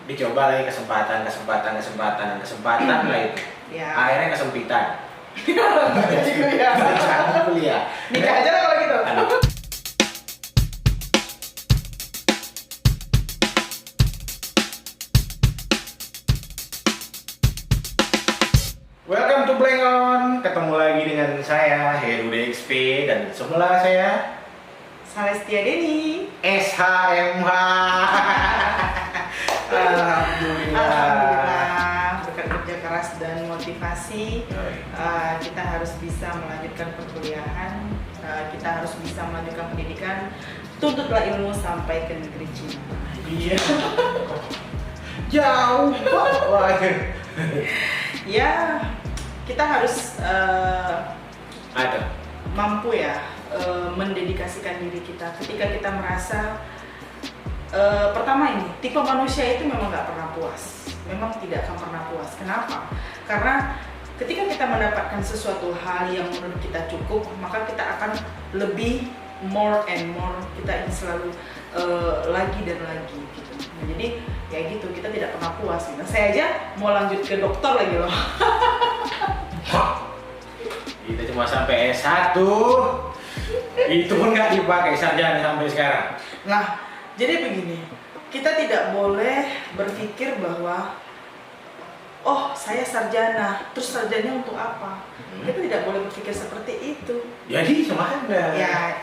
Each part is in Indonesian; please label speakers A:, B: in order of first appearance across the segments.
A: dicoba lagi kesempatan lah itu.
B: Ya.
A: Akhirnya kesempitan.
B: Ya.
A: Jangan kuliah.
B: Nikah aja lah kalau gitu.
A: Aduh. Welcome to Blengon. Ketemu lagi dengan saya Heru DXP dan sebelah saya
B: Salestia Deni.
A: SHMH.
B: Alhamdulillah, berkat kerja keras dan motivasi, kita harus bisa melanjutkan perkuliahan, kita harus bisa melanjutkan pendidikan. Tuntutlah ilmu sampai ke negeri Cina.
A: Iya. Jauh banget.
B: Ya, kita harus
A: Ada.
B: mampu ya mendedikasikan diri kita ketika kita merasa pertama ini tipe manusia itu memang nggak pernah puas, memang tidak akan pernah puas. Kenapa? Karena ketika kita mendapatkan sesuatu hal yang menurut kita cukup, maka kita akan lebih more and more, kita ingin selalu lagi dan lagi gitu. Nah, jadi kayak gitu, kita tidak pernah puas. Nah, saya aja mau lanjut ke dokter lagi loh.
A: Kita cuma sampai S1. Itu pun nggak dipakai sarjana sampai sekarang.
B: Nah, jadi begini, kita tidak boleh berpikir bahwa oh saya sarjana, terus sarjana untuk apa? Kita tidak boleh berpikir seperti itu.
A: Jadi sama Anda.
B: Ya,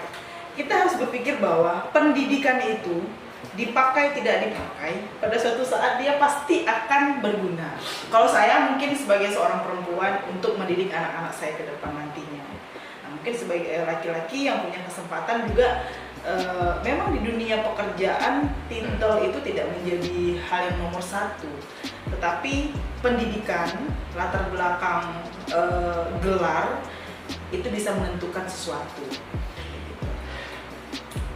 B: kita harus berpikir bahwa pendidikan itu dipakai tidak dipakai, pada suatu saat dia pasti akan berguna. Kalau saya mungkin sebagai seorang perempuan untuk mendidik anak-anak saya ke depan nantinya. Nah, mungkin sebagai laki-laki yang punya kesempatan juga, memang di dunia pekerjaan titel itu tidak menjadi hal yang nomor satu, tetapi pendidikan, latar belakang gelar itu bisa menentukan sesuatu.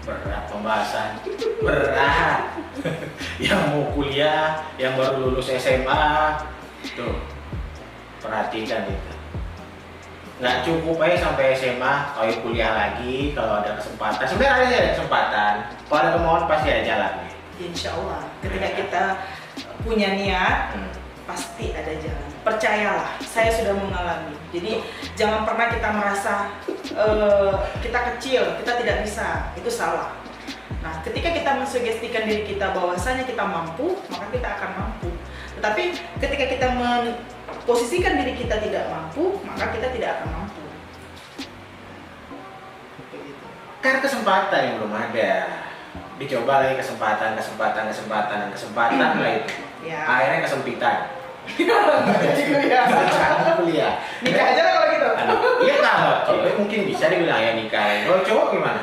A: Berat pembahasan, berat. Yang mau kuliah, yang baru lulus SMA, tuh perhatikan itu. Nggak cukup aja sampai SMA, kalau kuliah lagi, kalau ada kesempatan. Sebenarnya ada kesempatan, kalau ada kemauan pasti ada jalannya.
B: Insya Allah, ketika kita punya niat, pasti ada jalan. Percayalah, saya sudah mengalami. Jadi jangan pernah kita merasa kita kecil, kita tidak bisa. Itu salah. Nah, ketika kita mensugestikan diri kita bahwasanya kita mampu, maka kita akan mampu. Tetapi ketika kita memposisikan diri kita tidak mampu, maka kita tidak akan mampu. Begitu.
A: Karena kesempatan yang belum ada. Dicoba lagi kesempatan lah itu.
B: Ya.
A: Akhirnya kesempitan.
B: Ya.
A: Jangan kuliah.
B: Nikah aja lah kalau gitu.
A: Aduh, iya kalau cewek mungkin bisa dibilang ya nikah. Kalau cowok gimana?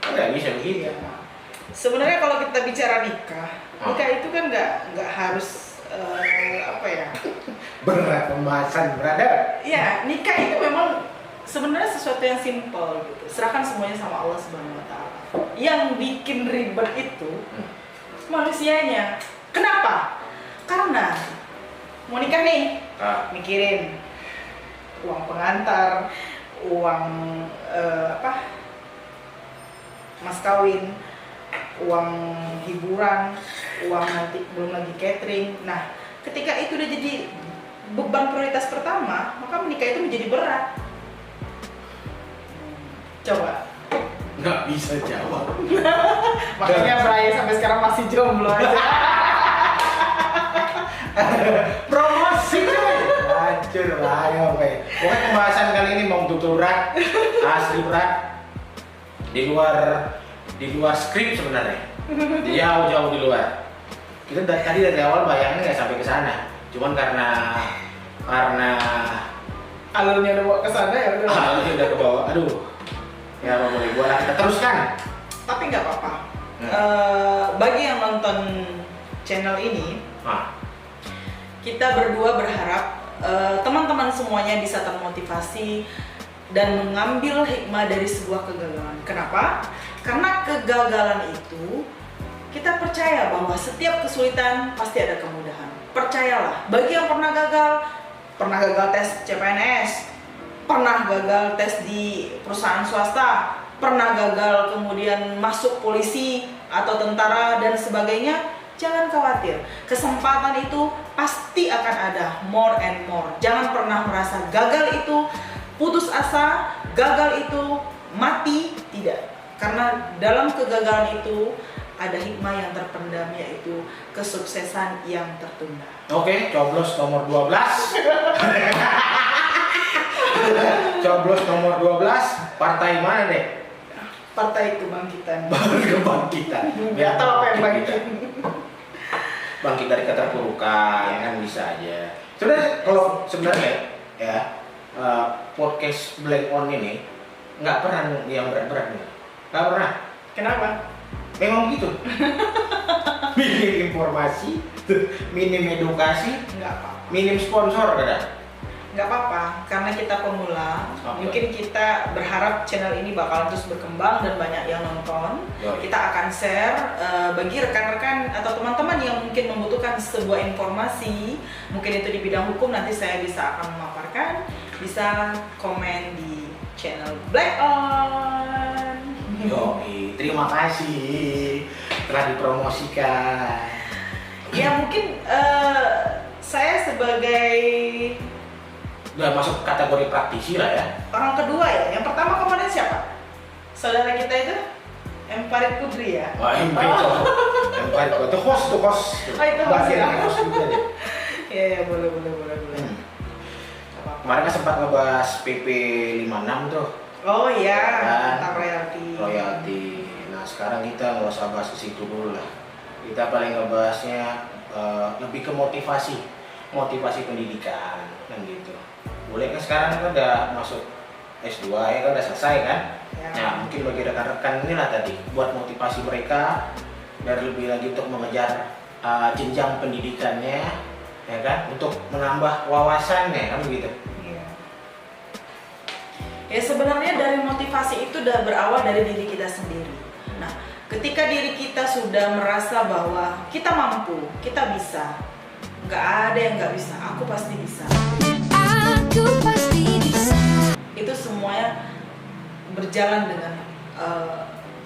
A: Nggak bisa begitu.
B: Sebenarnya kalau kita bicara nikah itu kan nggak harus apa ya?
A: Berat pembahasan, brother.
B: Ya, nikah itu memang sebenarnya sesuatu yang simpel gitu. Serahkan semuanya sama Allah Subhanahu Wa Taala. Yang bikin ribet itu manusianya. Kenapa? Karena mau nikah nih, mikirin uang pengantar, uang mas kawin, uang hiburan, uang nanti belum lagi catering. Nah, ketika itu udah jadi beban prioritas pertama, maka menikah itu menjadi berat. Coba.
A: Nggak bisa jawab.
B: Makanya Bray sampai sekarang masih jomblo aja.
A: Promosi coy. Hancur lah ya weh. Pokoknya pembahasan kali ini mau betul berat, asli berat. Di luar skrip sebenarnya. Jauh di luar. Kita tadi dari awal bayangnya nggak sampai ke sana. Cuman karena
B: Alurnya udah bawa ke sana ya udah.
A: alurnya udah ke bawah. Aduh. Ya apa boleh buat kita teruskan.
B: Tapi nggak apa-apa. Bagi yang nonton channel ini, kita berdua berharap teman-teman semuanya bisa termotivasi dan mengambil hikmah dari sebuah kegagalan. Kenapa? Karena kegagalan itu kita percaya bahwa setiap kesulitan pasti ada kemudahan. Percayalah, bagi yang pernah gagal tes CPNS, pernah gagal tes di perusahaan swasta, pernah gagal kemudian masuk polisi atau tentara dan sebagainya, Jangan khawatir, kesempatan itu pasti akan ada, more and more. Jangan pernah merasa gagal itu putus asa, gagal itu mati, tidak. Karena dalam kegagalan itu ada hikmah yang terpendam, yaitu kesuksesan yang tertunda.
A: Oke, coblos nomor 12. Coblos nomor 12, partai mana deh?
B: Partai Kebangkitan.
A: Kebangkitan.
B: Nggak tahu apa yang bangkit.
A: Bangkit dari keterpurukan, kan bisa aja. Sebenarnya ya, podcast Blank On ini nggak pernah yang berat-berat nih. Nggak pernah.
B: Kenapa?
A: Memang begitu. Minim informasi, minim edukasi,
B: Nggak apa-apa.
A: minim sponsor kadang.
B: Nggak apa-apa, karena kita pemula.
A: Oke.
B: Mungkin kita berharap channel ini bakal terus berkembang dan banyak yang nonton.
A: Yoi.
B: Kita akan share bagi rekan-rekan atau teman-teman yang mungkin membutuhkan sebuah informasi, mungkin itu di bidang hukum, nanti saya bisa akan memaparkan. Bisa komen di channel Black On.
A: Yoi, terima kasih telah dipromosikan.
B: Ya mungkin saya sebagai
A: Udah masuk kategori praktisi lah ya.
B: orang kedua ya. Yang pertama kemarin siapa? Saudara kita itu M. Farid Kudri ya.
A: Wah, yang baik itu host.
B: Oh, itu host
A: Bagian
B: ya?
A: host juga deh.
B: Ya boleh.
A: Hmm.
B: Nggak apa-apa.
A: Kemarin kan sempat ngebahas PP 56 tuh,
B: Oh iya,
A: Kan?
B: tentang royalti.
A: Nah sekarang kita nggak usah bahas ke situ dulu lah. Kita paling ngebahasnya lebih ke motivasi pendidikan kan gitu. Boleh kan sekarang kan udah masuk S2 ya kan udah selesai kan?
B: Ya.
A: Nah mungkin bagi rekan-rekan inilah tadi buat motivasi mereka biar lebih lagi untuk mengejar jenjang pendidikannya, ya kan? Untuk menambah wawasannya kan begitu.
B: Iya. Ya sebenarnya dari motivasi itu udah berawal dari diri kita sendiri. Nah, ketika diri kita sudah merasa bahwa kita mampu, kita bisa, nggak ada yang nggak bisa, aku pasti bisa.
C: Aku pasti bisa.
B: Itu semuanya berjalan dengan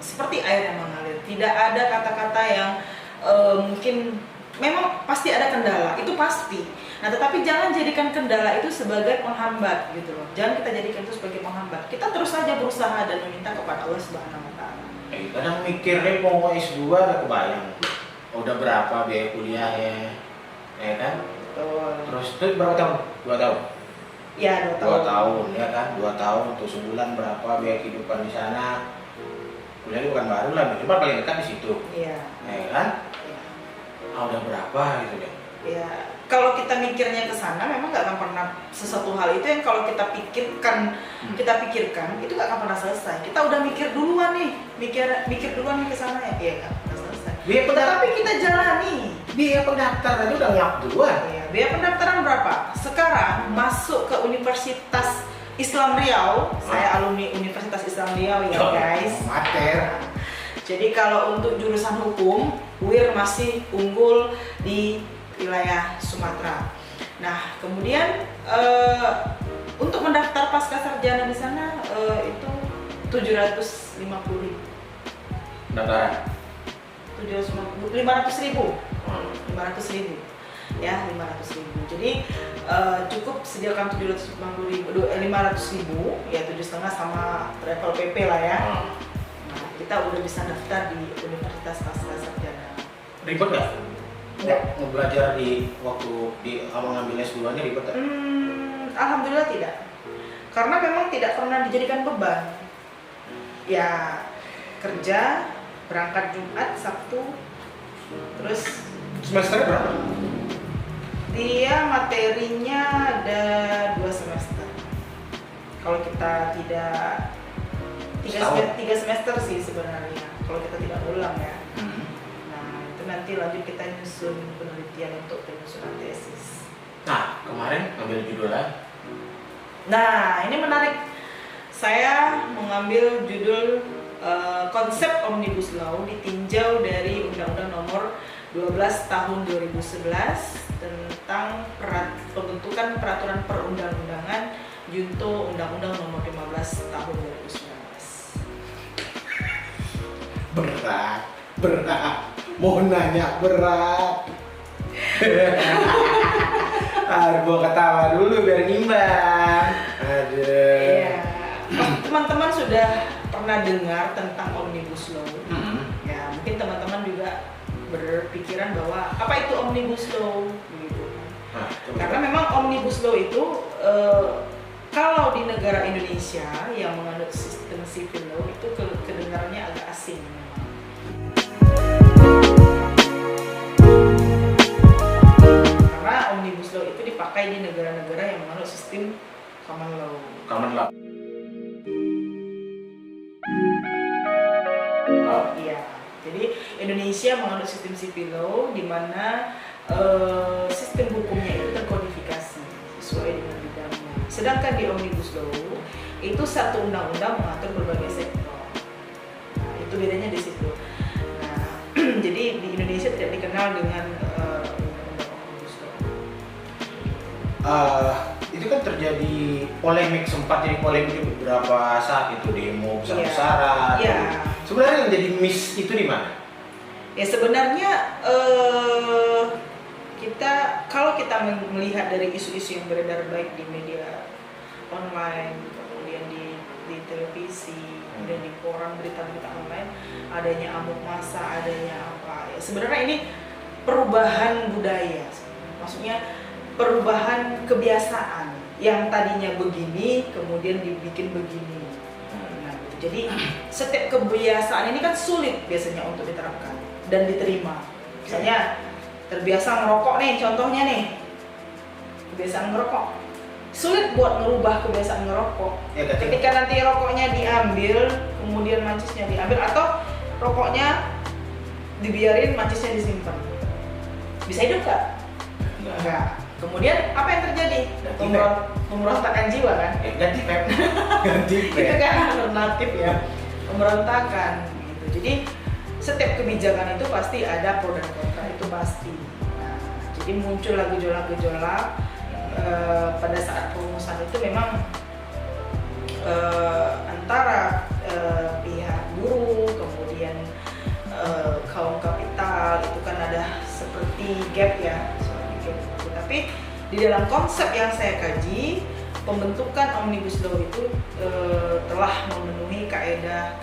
B: seperti air yang mengalir. Tidak ada kata-kata yang mungkin memang pasti ada kendala, itu pasti. Nah, tetapi jangan jadikan kendala itu sebagai penghambat gitu loh. Jangan kita jadikan itu sebagai penghambat. Kita terus saja berusaha dan meminta kepada Allah Subhanahu wa taala.
A: Kadang mikirnya mau S2 udah kebayang. Udah berapa biaya kuliahnya, ya kan?
B: Betul.
A: Terus itu berapa tahun? 2 tahun.
B: Ya, 2 tahun.
A: 2 tahun ya kan? 2 tahun tuh sebulan berapa biaya kehidupan di sana? Kuliahnya bukan baru lah, minimal paling dekat di situ.
B: Iya.
A: Ya kan?
B: Iya.
A: Udah berapa gitu deh.
B: Ya, kalau kita mikirnya ke sana memang nggak akan pernah sesuatu hal itu yang kalau kita pikirkan, itu nggak akan pernah selesai. Kita udah mikir duluan nih, mikir duluan nih ke sana ya, iya nggak pernah selesai. Tetapi kita jalani.
A: Biaya pendaftaran itu udah ngap duluan.
B: Iya, biaya pendaftaran berapa? Sekarang masuk ke Universitas Islam Riau, saya alumni Universitas Islam Riau ya guys.
A: Mater.
B: Jadi kalau untuk jurusan hukum, UIR masih unggul di wilayah Sumatera. Nah, kemudian untuk mendaftar pasca sarjana di sana itu 750.000.
A: Pendaftaran.
B: 500.000. 500.000. Ya, 500.000. Jadi cukup sediakan 500.000, ya 7,5 sama travel PP lah ya. Nah, kita udah bisa daftar di Universitas pasca sarjana.
A: Ribet nggak?
B: Enggak.
A: Mau belajar di waktu di kamu ngambil S2 nya ribet nggak?
B: Alhamdulillah tidak. Karena memang tidak pernah dijadikan beban. Ya kerja, berangkat Jumat, Sabtu, terus
A: Semester berapa?
B: dia materinya ada 2 semester. Kalau kita tidak
A: Setahun.
B: 3 semester sih sebenarnya. Kalau kita tidak ulang ya. Nah itu nanti lanjut kita nyusun penelitian untuk penyusunan tesis.
A: Nah, kemarin ngambil judul lagi.
B: Nah, ini menarik. Saya mengambil judul konsep Omnibus Law ditinjau dari Undang-Undang Nomor 12 Tahun 2011 tentang pembentukan peraturan perundang-undangan junto Undang-Undang Nomor 15 Tahun 2019.
A: Berat. Mau nanya berat. Gua ketawa dulu biar nimbang. Aduh.
B: Iya. Teman-teman sudah pernah dengar tentang Omnibus Law? Ya, mungkin teman-teman juga berpikiran bahwa apa itu Omnibus Law gitu. Karena memang Omnibus Law itu kalau di negara Indonesia yang menganut sistem civil law itu kedengarannya agak asing memang. Karena Omnibus Law itu dipakai di negara-negara yang menganut sistem common law.
A: Common law.
B: Iya. Jadi Indonesia menganut sistem civil law di mana sistem hukumnya itu terkodifikasi sesuai dengan bidangnya. Sedangkan di Omnibus Law itu satu undang-undang mengatur berbagai sektor. Nah, itu bedanya di situ. Nah, jadi di Indonesia tidak dikenal dengan undang-undang Omnibus Law.
A: Itu kan terjadi polemik, sempat jadi polemik beberapa saat itu demo besar-besaran.
B: Iya.
A: Sebenarnya yang jadi miss itu di mana?
B: Ya sebenarnya kalau kita melihat dari isu-isu yang beredar baik di media online, kemudian di televisi, kemudian di koran berita-berita online, adanya amuk massa, adanya apa ya, sebenarnya ini perubahan budaya, maksudnya perubahan kebiasaan yang tadinya begini kemudian dibikin begini. Nah, gitu. Jadi setiap kebiasaan ini kan sulit biasanya untuk diterapkan dan diterima. Misalnya terbiasa ngerokok nih, contohnya nih, kebiasaan ngerokok, sulit buat ngerubah kebiasaan ngerokok.
A: Ya,
B: ketika nanti rokoknya diambil, kemudian macisnya diambil, atau rokoknya dibiarin, macisnya disimpan, bisa hidup nggak? Enggak. Kemudian apa yang terjadi? Pemberontakan jiwa kan?
A: Ya, ganti vape. Ganti vape.
B: Itu kan alternatif ya, pemberontakan gitu. Jadi setiap kebijakan itu pasti ada pro dan kontra, itu pasti. Nah, jadi muncul gejolak-gejolak pada saat perumusan itu memang antara pihak buruh, kemudian kaum kapital itu kan ada seperti gap ya, tapi di dalam konsep yang saya kaji, pembentukan Omnibus Law itu telah memenuhi kaedah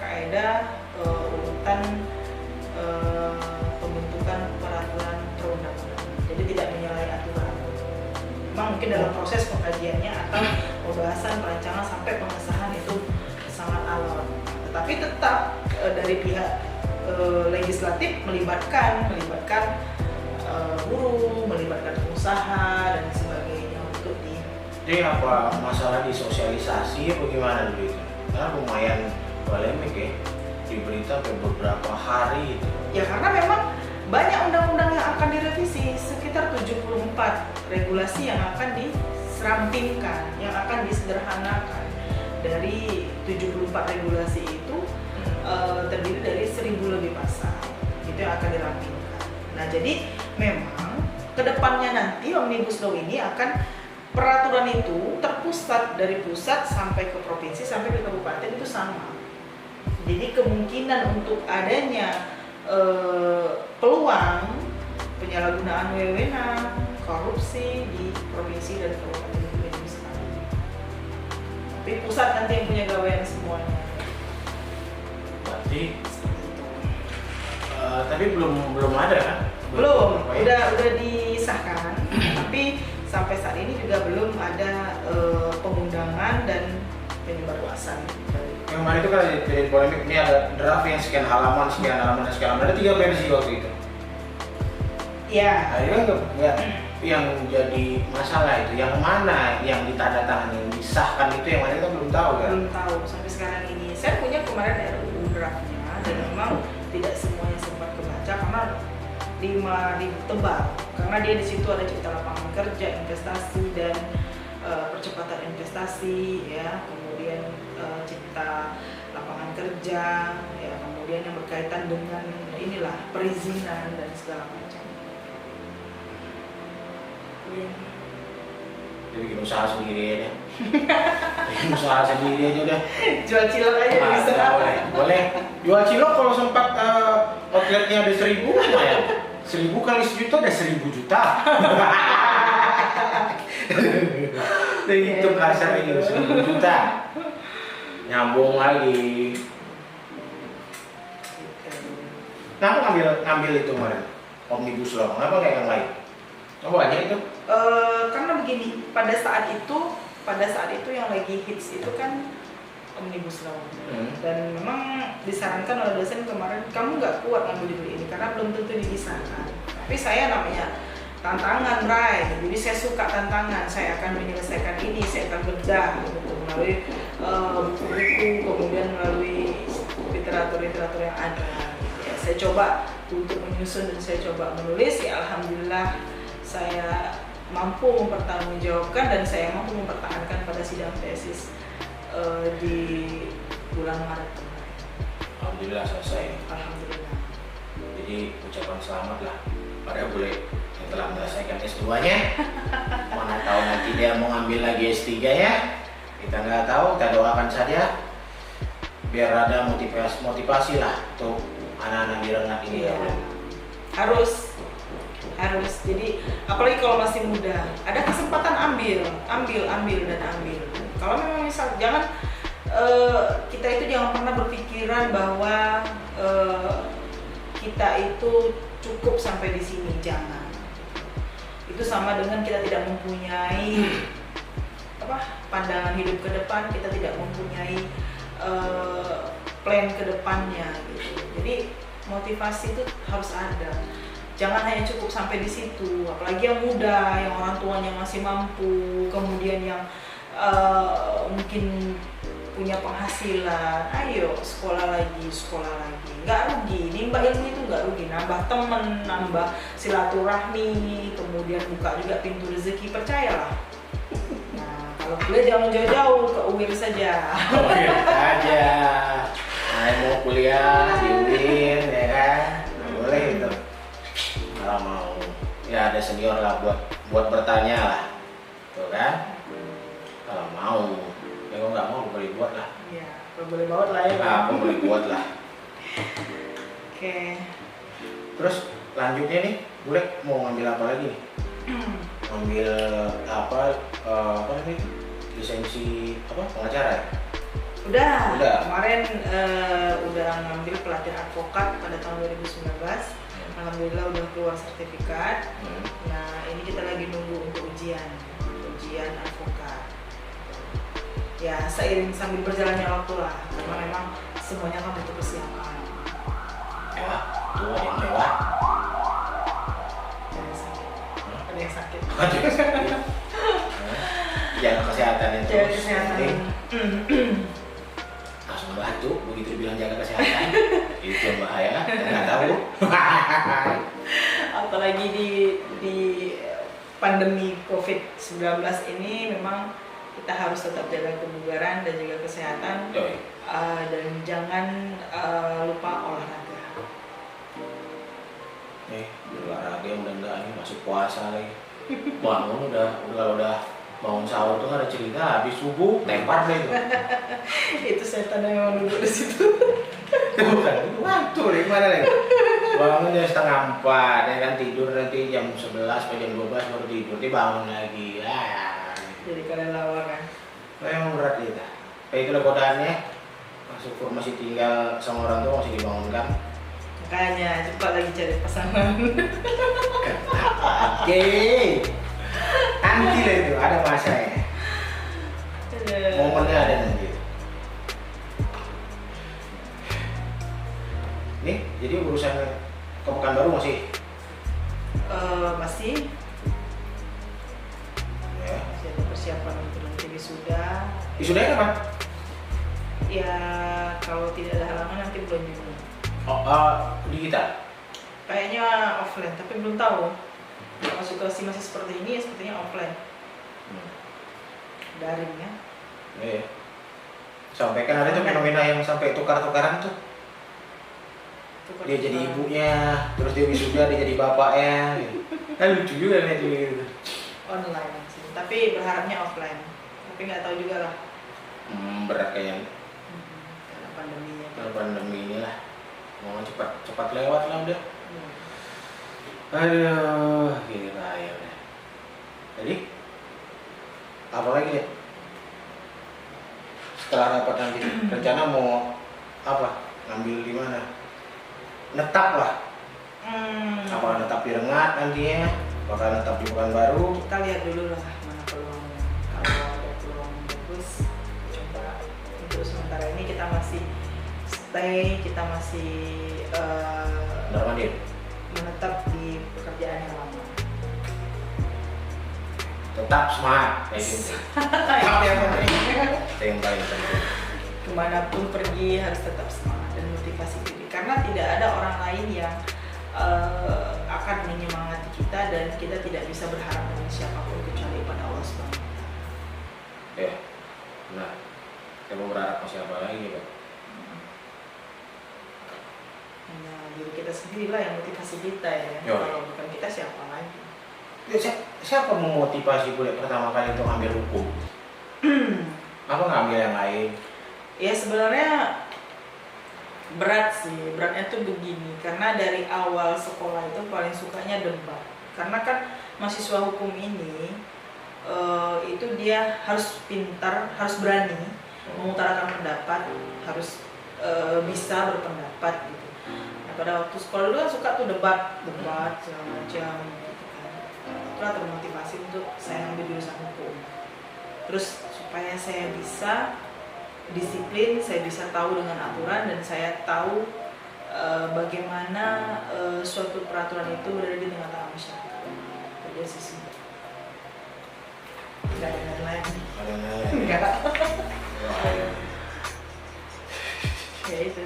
B: urutan pembentukan peraturan perundang-undangan, jadi tidak menyalahi aturan. Memang mungkin dalam proses pengkajiannya atau pembahasan perancangan sampai pengesahan itu sangat alot, tetapi tetap dari pihak legislatif melibatkan buruh, melibatkan pengusaha dan sebagainya untuk di.
A: Jadi apa masalah di sosialisasi atau gimana dulu itu? Karena lumayan polemik ya, di berita beberapa hari itu.
B: Ya karena memang banyak undang-undang yang akan direvisi, sekitar 74 regulasi yang akan diserampingkan, yang akan disederhanakan. Dari 74 regulasi itu terdiri dari 1000 lebih pasal, itu yang akan dirampingkan. Nah jadi memang kedepannya nanti Omnibus Law ini akan peraturan itu terpusat dari pusat sampai ke provinsi sampai ke kabupaten itu sama. Jadi kemungkinan untuk adanya peluang penyalahgunaan wewenang, korupsi di provinsi dan kabupaten itu lebih besar. Tapi pusat nanti yang punya gawean semuanya.
A: Berarti tapi belum ada kan?
B: Belum, udah disahkan, tapi sampai saat ini juga belum ada pengundangan dan penyebarluasan.
A: Yang mana itu kan jadi polemik, ini ada draft yang sekian halaman, dan sekian halaman, ada 3 versi waktu itu.
B: Ya.
A: Nah, ini kan yang jadi masalah itu, yang mana yang ditandatangani, yang disahkan itu yang mana kita belum tahu kan?
B: Belum tahu sampai sekarang ini. Saya punya kemarin RUU draftnya dan memang tidak semuanya sempat kebaca karena ditebak, karena dia di situ ada cerita lapangan kerja, investasi dan percepatan investasi ya, kemudian cipta lapangan kerja ya, kemudian yang berkaitan dengan inilah perizinan dan segala macam.
A: Jadi bikin usaha sendiri aja. Bikin usaha sendiri aja udah.
B: Jual cilok aja bisa.
A: Boleh. Jual cilok kalau sempat outletnya ada 1000 lumayan. 1000 kali 1 juta ada 1000 juta. Itu kasar ini 1000 juta. Nyambung lagi. Kenapa ngambil itu kemarin? Omnibus Law, kenapa kayak yang lain? Oh banyak itu?
B: Karena begini, pada saat itu yang lagi hits itu kan Omnibus Law. Dan memang disarankan oleh dosen kemarin, kamu nggak kuat ngambil dulu ini karena belum tentu dibisahkan. Tapi saya namanya tantangan, Ray. Jadi saya suka tantangan. Saya akan menyelesaikan ini, saya akan bedah gitu, melalui buku-buku, kemudian melalui literatur yang ada. Ya, saya coba untuk menyusun dan saya coba menulis. Ya alhamdulillah saya mampu mempertanggungjawabkan dan saya mampu mempertahankan pada sidang tesis di bulan Maret kemarin.
A: Alhamdulillah selesai.
B: Alhamdulillah.
A: Jadi ucapan selamat lah pada bule yang telah menyelesaikan S2-nya. Mana tahu nanti dia mau ngambil lagi S3-nya. Kita nggak tahu, kita doakan saja biar ada motivasi lah untuk anak-anak di Rengat ini.
B: Iya. Harus. Jadi apalagi kalau masih muda, ada kesempatan ambil. Kalau memang misal jangan kita itu jangan pernah berpikiran bahwa kita itu cukup sampai di sini, jangan. Itu sama dengan kita tidak mempunyai pandangan hidup ke depan, kita tidak mempunyai plan ke depannya gitu. Jadi motivasi itu harus ada. Jangan hanya cukup sampai di situ, apalagi yang muda, yang orang tuanya masih mampu, kemudian yang mungkin punya penghasilan, ayo sekolah lagi, nggak rugi, nimba ilmu itu nggak rugi, nambah temen, nambah silaturahmi, kemudian buka juga pintu rezeki, percayalah. Nah kalau kuliah jangan jauh-jauh, ke UIR saja.
A: UIR aja, mau kuliah di UIR ya kan, nggak boleh itu. Kalau mau, ya ada senior lah buat bertanya lah, tuh kan. Kalau mau, ya kalau nggak mau boleh buat lah.
B: Iya, boleh buat lah ya.
A: Apa boleh buat lah.
B: Oke.
A: Terus lanjutnya nih, boleh mau ngambil apa lagi nih? Ngambil apa namanya? Lisensi pengacara ya?
B: Udah. Kemarin udah ngambil pelatihan advokat pada tahun 2019. Alhamdulillah udah keluar sertifikat. Nah ini kita lagi nunggu untuk ujian advokat. Ya seiring sambil berjalannya waktu lah, karena memang semuanya kan butuh persiapan.
A: Mewah, tuh ada yang mewah.
B: Ada yang sakit.
A: Jaga kesehatan itu.
B: Jaga kesehatan.
A: Langsung batuk begitu dibilang jaga kesehatan. Itu yang bahaya, nggak tahu.
B: Apalagi di pandemi COVID-19 ini memang kita harus tetap jaga kebugaran dan juga kesehatan. Dan jangan lupa olahraga.
A: Olahraga mudah-mudahan ini masuk puasa lagi. Bangun udah bangun sahur tuh ada cerita habis subuh lempar deh itu.
B: Itu setan yang memang duduk di situ.
A: Bukan, waktu deh gimana lagi? Bangun jam 3:30 ya kan, tidur nanti jam 11 atau jam 12 baru tidur, bangun lagi.
B: Jadi kalian lawan kan?
A: Memang berat kita. Kayak itulah godaannya. Syukur masih tinggal sama orang tua, masih dibangunkan.
B: Makanya cepat lagi cari pasangan.
A: Oke. Nanti lah itu ada masanya. Momennya ada nanti. Nih, jadi urusan ke Pekanbaru masih?
B: Masih.
A: Ya.
B: Masih ada persiapan untuk nanti wisuda.
A: Wisudanya kapan?
B: Ya kalau tidak ada halangan nanti bulan Juni.
A: Digital?
B: Kayaknya offline, tapi belum tahu. Kalau situasi masih seperti ini, ya sepertinya offline. Daring ya.
A: Iya. Sampai kan ada tuh fenomena yang sampai tukar-tukaran tuh. Dia jadi ibunya, terus dia wisuda dia jadi bapaknya. Kan lucu juga nih gitu.
B: Online sih, tapi berharapnya offline. Tapi nggak tahu juga lah.
A: Berat kayaknya.
B: Karena pandeminya.
A: Karena pandemi inilah. mau cepat lewat lah udah. Aduh, gila ya udah. Jadi apa lagi ya? Setelah rapat nanti rencana mau apa? Ngambil di mana? Netap lah. Apa netap di Rengat nantinya? Bakal netap di Pekanbaru?
B: Kita lihat dulu lah mana peluangnya. Kalau ada peluang bagus, coba. Untuk sementara ini kita masih stay, kita masih
A: Benar-benar
B: menetap di pekerjaan yang lama.
A: tetap semangat kayak gitu.
B: Itu yang penting.
A: Itu yang paling penting.
B: Kemanapun pergi harus tetap semangat dan motivasi diri. Karena tidak ada orang lain yang akan menyemangati kita dan kita tidak bisa berharap dengan siapapun kecuali pada Allah SWT.
A: Ya, nah, kita mau berharap sama siapa lagi Pak?
B: Hanya diri kita sendiri lah yang motivasi kita ya.
A: Yo.
B: Kalau bukan kita siapa lagi?
A: Ya, siapa memotivasi gue pertama kali untuk ambil hukum? Apa ngambil yang lain?
B: Ya sebenarnya berat sih, beratnya tuh begini. Karena dari awal sekolah itu paling sukanya debat. Karena kan mahasiswa hukum ini itu dia harus pintar, harus berani mengutarakan pendapat, harus bisa berpendapat gitu. Nah, pada waktu sekolah dulu kan suka tuh debat segala macam gitu kan. Itulah termotivasi untuk saya ambil jurusan hukum. Terus supaya saya bisa disiplin, saya bisa tahu dengan aturan dan saya tahu bagaimana suatu peraturan itu berada di tengah-tengah masyarakat. Jadi sih nggak ada yang lain.
A: Ada yang lain?
B: Enggak.
A: Wah, ya.
B: Ya itu.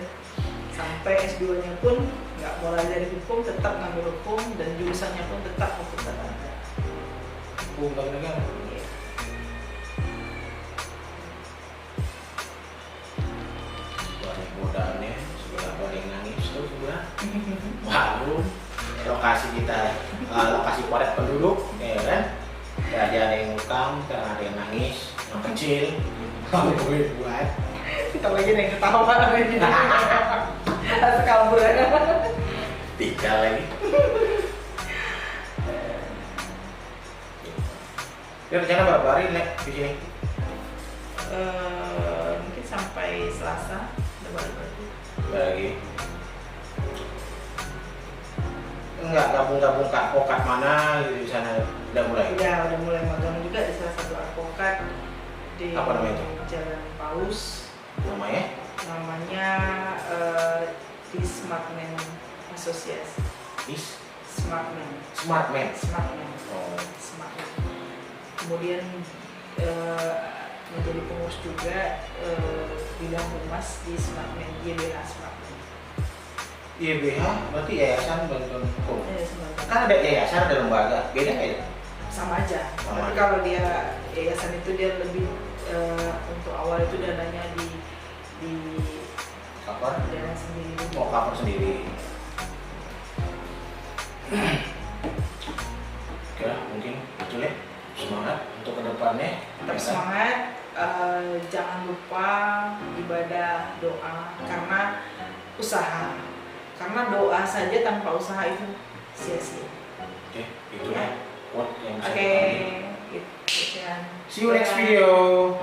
B: Sampai S2-nya pun nggak mulai dari hukum, tetap ngambil hukum dan jurusannya pun tetap hukum tata negara.
A: Hukum tata negara?
B: Iya.
A: Banyak godaannya, sebelah ada yang nangis tuh sebelah. Waduh, lokasi kita, lokasi padat penduduk, ya kan? Tadi ada yang ngutang, sekarang ada yang nangis, yang kecil. Kalau gue buat,
B: Kita lagi ada yang ketawa lagi. Harus kabur ya.
A: tiga lagi. Ya rencana berapa hari nek di sini?
B: Mungkin sampai Selasa udah balik lagi.
A: Lagi. Enggak gabung-gabung ke advokat mana gitu di sana udah mulai.
B: Udah mulai magang juga di salah satu advokat di
A: Apa namanya itu?
B: Jalan Paus.
A: Namanya?
B: Namanya di Smartman Association.
A: Is
B: Smartman.
A: Smartman. Oh.
B: Smartman. Kemudian menjadi pengurus juga bidang humas di Smartman, YBH Smartman.
A: YBH berarti Yayasan Bantuan Hukum.
B: Smartman.
A: Kan ada yayasan, ada lembaga, beda nggak ya?
B: Sama aja.
A: Sama
B: Tapi
A: aja.
B: kalau dia yayasan itu dia lebih untuk awal itu dananya di
A: Cover?
B: dana sendiri.
A: Mau cover sendiri. Oke lah, mungkin itu ya. Semangat untuk kedepannya.
B: Tetap semangat, jangan lupa ibadah, doa, karena usaha. Karena doa saja tanpa usaha itu sia-sia.
A: Oke, itu ya. Quote yang bisa
B: Oke,
A: diambil.
B: gitu.
A: See you next video.